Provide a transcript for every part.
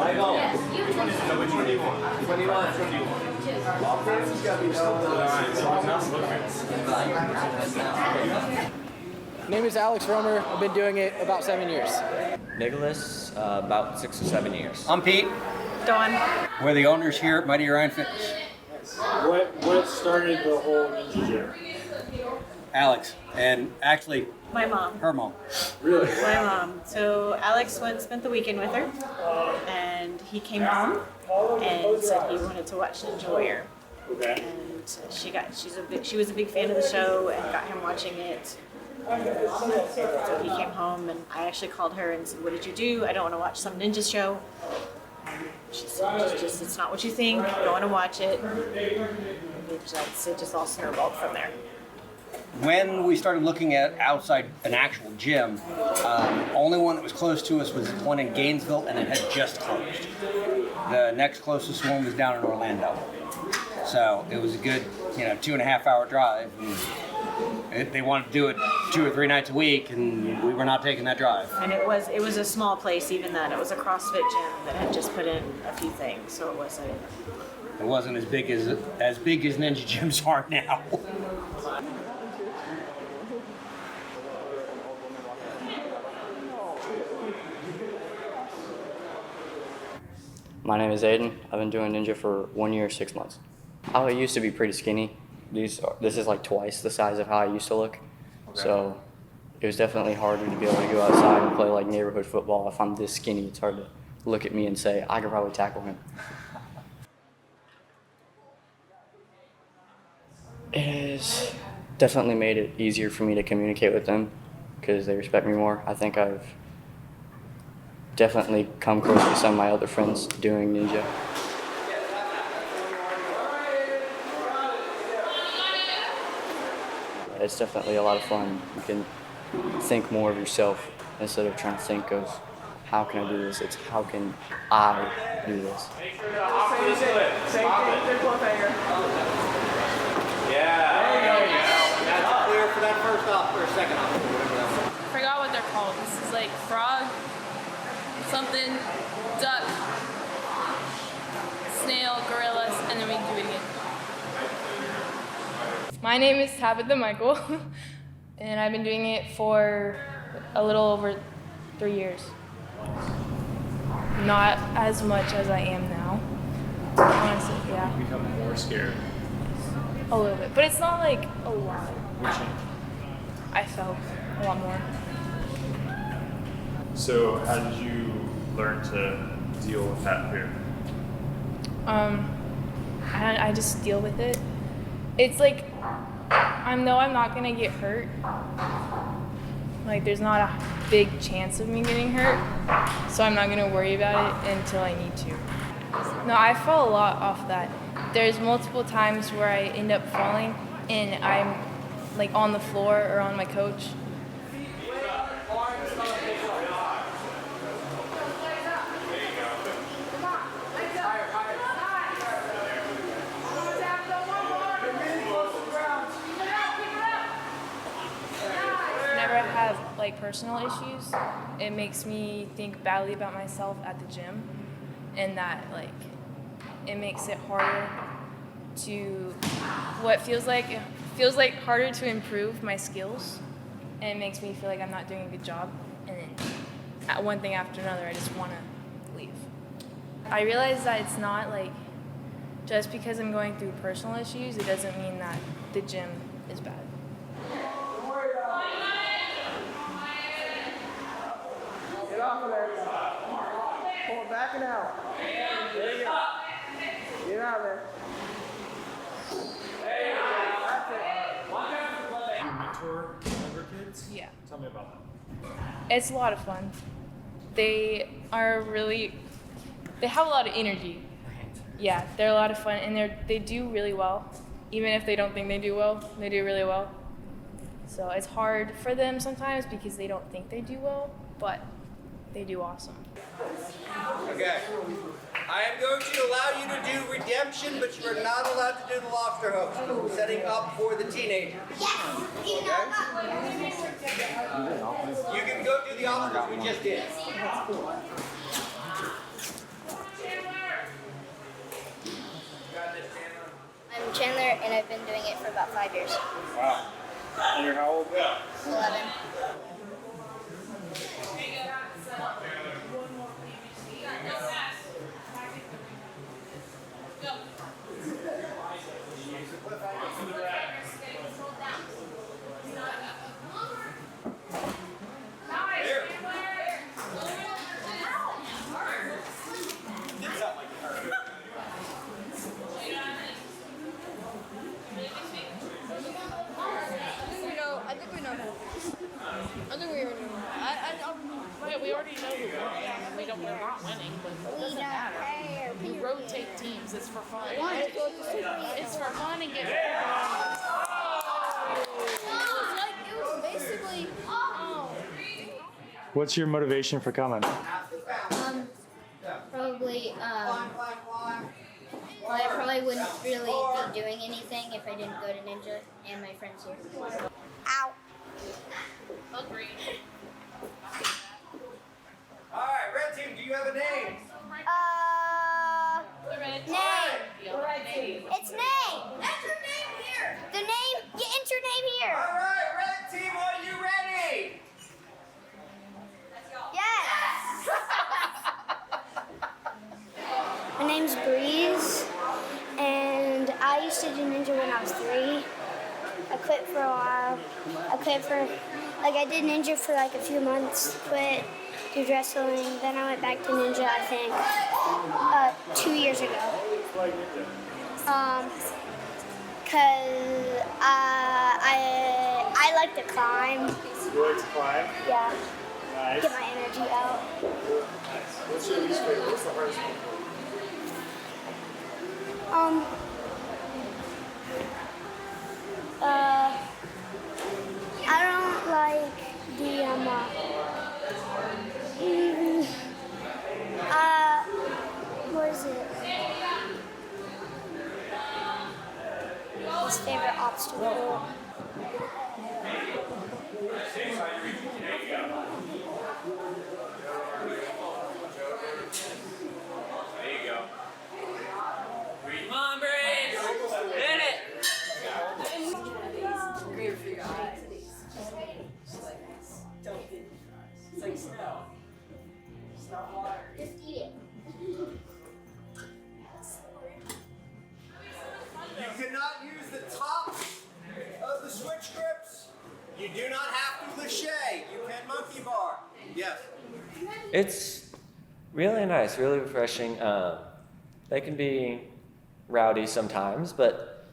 My name is Alex Romer. I've been doing it about 7 years. Nicholas, about 6 or 7 years. I'm Pete. Dawn. We're the owners here at Mighty Orion Fitness. What started the whole ninja gym? Alex, and actually My mom. her mom. Really? My mom. So Alex spent the weekend with her, and he came home and said he wanted to watch Ninja Warrior. Okay. And she was a big fan of the show and got him watching it. So he came home and I actually called her and said, "What did you do? I don't want to watch some ninja show." She said, just it's not what you think. Go on and watch it. And it just all snowballed from there. When we started looking at outside an actual gym, only one that was close to us was one in Gainesville, and it had just closed. The next closest one was down in Orlando. So it was a good, 2.5 hour drive. And they wanted to do it 2 or 3 nights a week, and we were not taking that drive. And it was a small place, even then. It was a CrossFit gym that had just put in a few things, so it wasn't. It wasn't as big as ninja gyms are now. My name is Aiden. I've been doing ninja for 1 year, 6 months. I used to be pretty skinny. This is like twice the size of how I used to look. Okay. So it was definitely harder to be able to go outside and play like neighborhood football. If I'm this skinny, it's hard to look at me and say, I could probably tackle him. It has definitely made it easier for me to communicate with them because they respect me more. I think I've definitely come close to some of my other friends doing ninja. It's definitely a lot of fun. You can think more of yourself instead of trying to think of how can I do this? It's how can I do this? Make sure the opposite split. Stop it. Yeah. There you go. That's clear for that first off or second off. I forgot what they're called. This is like frog, something, duck, snail, gorillas, and then we can do it again. My name is Tabitha Mikell, and I've been doing it for a little over 3 years. Not as much as I am now. Honestly, yeah. You become more scared. A little bit, but it's not like a lot. Which I felt a lot more. So how did you learn to deal with that fear? I just deal with it. It's like, I know I'm not gonna get hurt. Like, there's not a big chance of me getting hurt, so I'm not gonna worry about it until I need to. No, I fall a lot off that. There's multiple times where I end up falling and I'm like on the floor or on my coach. Whenever I have like personal issues, it makes me think badly about myself at the gym, and that like it makes it harder to feels like harder to improve my skills, and it makes me feel like I'm not doing a good job, and then one thing after another I just want to leave. I realize that it's not like just because I'm going through personal issues, it doesn't mean that the gym is bad. Get off of there. Pull it back and out. There you go. Get out of there. You mentor younger kids? Yeah. Tell me about that. It's a lot of fun. They have a lot of energy. Yeah, they're a lot of fun, and they do really well. Even if they don't think they do well, they do really well. So it's hard for them sometimes because they don't think they do well, but they do awesome. Okay. I am going to allow you to do redemption, but you are not allowed to do the lobster hooks. I'm setting up for the teenagers. Okay? You can go do the opposite we just did. and I've been doing it for about 5 years. Wow. And you're how old? 11. We already know who won. We're not winning, but it doesn't matter. We rotate teams. It's for fun. It's for fun and get It was basically, What's your motivation for coming? probably, well, I probably wouldn't really be doing anything if I didn't go to Ninja and my friends here. Ow. Agreed. All right, red team, do you have a name? Name. It's name. Enter name here. The name, you enter name here. All right, red team, are you ready? Yes. My name's Breeze, and I used to do Ninja when I was 3. I quit for a while. I did Ninja for like a few months, quit, did wrestling, then I went back to Ninja, I think, 2 years ago. Cause I like to climb. You like to climb? Yeah. Nice. Get my energy out. Nice. What's your least favorite? What's the hardest one? I don't like the what is it? His favorite obstacle. Come on, Braves! Hit it! Just eat it. You cannot use the top of the switch grips. You do not have to lâcher. You can monkey bar. Yes. It's really nice, really refreshing. They can be rowdy sometimes, but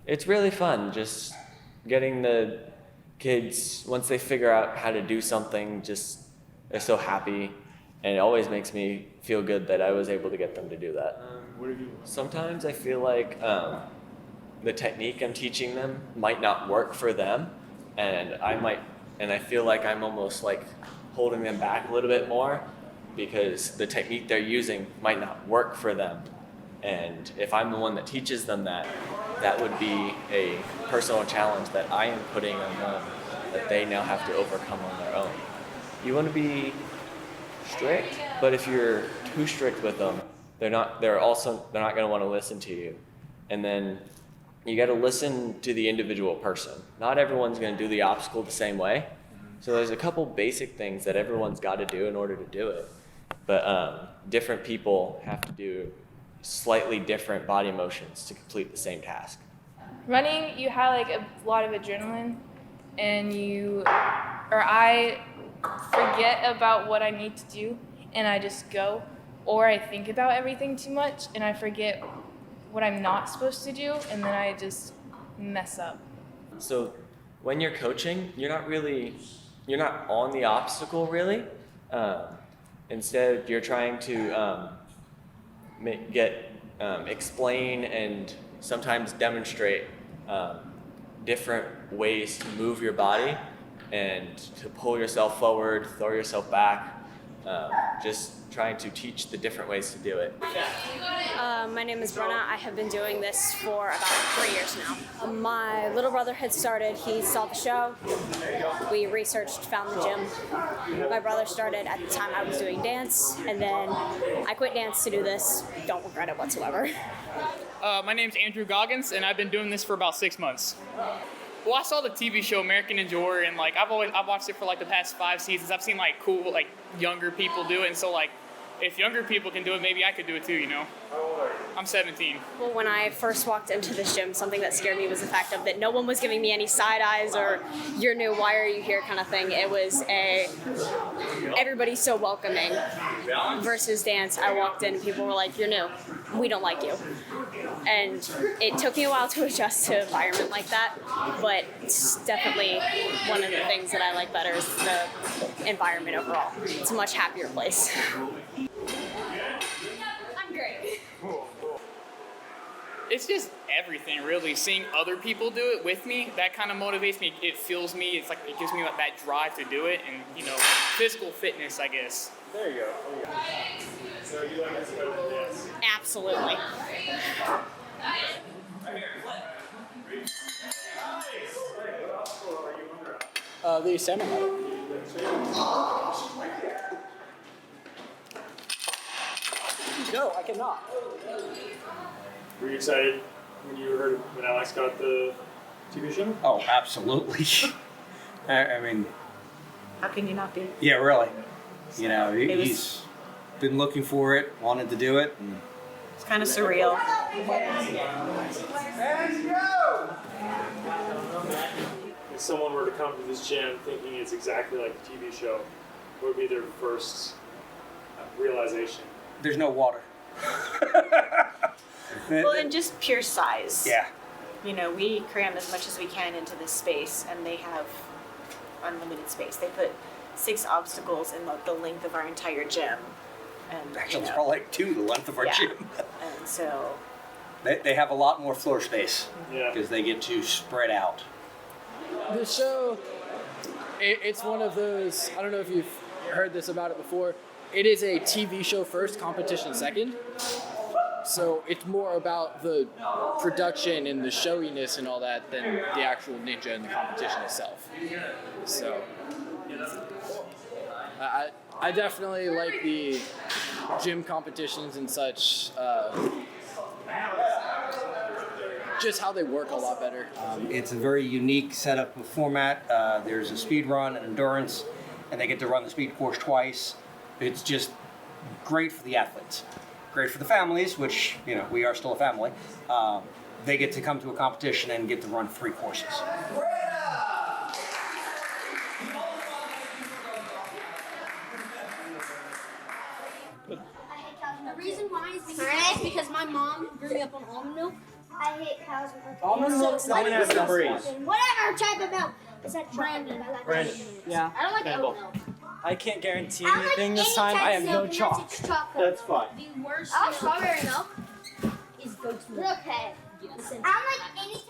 it's really fun just getting the kids, once they figure out how to do something, just they're so happy, and it always makes me feel good that I was able to get them to do that. Sometimes I feel like the technique I'm teaching them might not work for them, and I feel like I'm almost like holding them back a little bit more because the technique they're using might not work for them. And if I'm the one that teaches them that, that would be a personal challenge that I am putting on them that they now have to overcome on their own. You want to be strict, but if you're too strict with them, they're not going to want to listen to you. And then you got to listen to the individual person. Not everyone's going to do the obstacle the same way. So there's a couple basic things that everyone's got to do in order to do it. But different people have to do slightly different body motions to complete the same task. Running, you have like a lot of adrenaline, and I forget about what I need to do, and I just go, or I think about everything too much, and I forget what I'm not supposed to do, and then I just mess up. So when you're coaching, you're not on the obstacle really. Instead, you're trying to explain and sometimes demonstrate different ways to move your body and to pull yourself forward, throw yourself back, just trying to teach the different ways to do it. My name is Brenna. I have been doing this for about 3 years now. My little brother had started. He saw the show. We researched, found the gym. My brother started at the time I was doing dance, and then I quit dance to do this. Don't regret it whatsoever. My name's Andrew Goggins, and I've been doing this for about 6 months. Well, I saw the TV show American Ninja Warrior, and like I've watched it for like the past 5 seasons. I've seen like cool like younger people do it, and so like if younger people can do it, maybe I could do it too, you know? I'm 17. Well, when I first walked into this gym, something that scared me was the fact of that no one was giving me any side eyes or "you're new, why are you here" kind of thing. It was everybody's so welcoming. Versus dance, I walked in and people were like, "You're new, we don't like you." And it took me a while to adjust to an environment like that, but it's definitely one of the things that I like better is the environment overall. It's a much happier place. I'm great. It's just everything, really. Seeing other people do it with me, that kind of motivates me. It fuels me. It's like it gives me like that drive to do it, and you know, physical fitness, I guess. There you go. So you like this better than dance? Absolutely. The seminar. No, I cannot. Were you excited when you heard when Alex got the TV show? Oh, absolutely. I mean, How can you not be? yeah, really. You know, It was- he's been looking for it, wanted to do it. And It's kind of surreal. If someone were to come to this gym thinking it's exactly like the TV show, what would be their first realization? there's no water. Well, and just pure size. Yeah. You know, we cram as much as we can into this space, and they have unlimited space. They put 6 obstacles in the length of our entire gym. And, Actually, you it's know, probably like 2 the length of our Yeah. gym. and so They have a lot more floor space Yeah. because they get to spread out. The show, it's one of those, I don't know if you've heard this about it before, it is a TV show first, competition second. So it's more about the production and the showiness and all that than the actual ninja and the competition itself. So I definitely like the gym competitions and such. Just how they work a lot better. It's a very unique setup of format. There's a speed run and endurance, and they get to run the speed course twice. It's just great for the athletes. Great for the families, which, you know, we are still a family. They get to come to a competition and get to run 3 courses. The reason why is because my mom grew me up on almond milk. I hate cows and milk. Almond milk's not Like as this breeze. fucking whatever type of milk. Is that Brandon? Brandon. Yeah. I don't like Campbell. oat milk. I can't guarantee I don't like anything this any time. type I of have no milk unless chalk. it's chocolate. That's fine. The worst. I like strawberry milk. Is goat's milk. Okay. Listen. I don't like any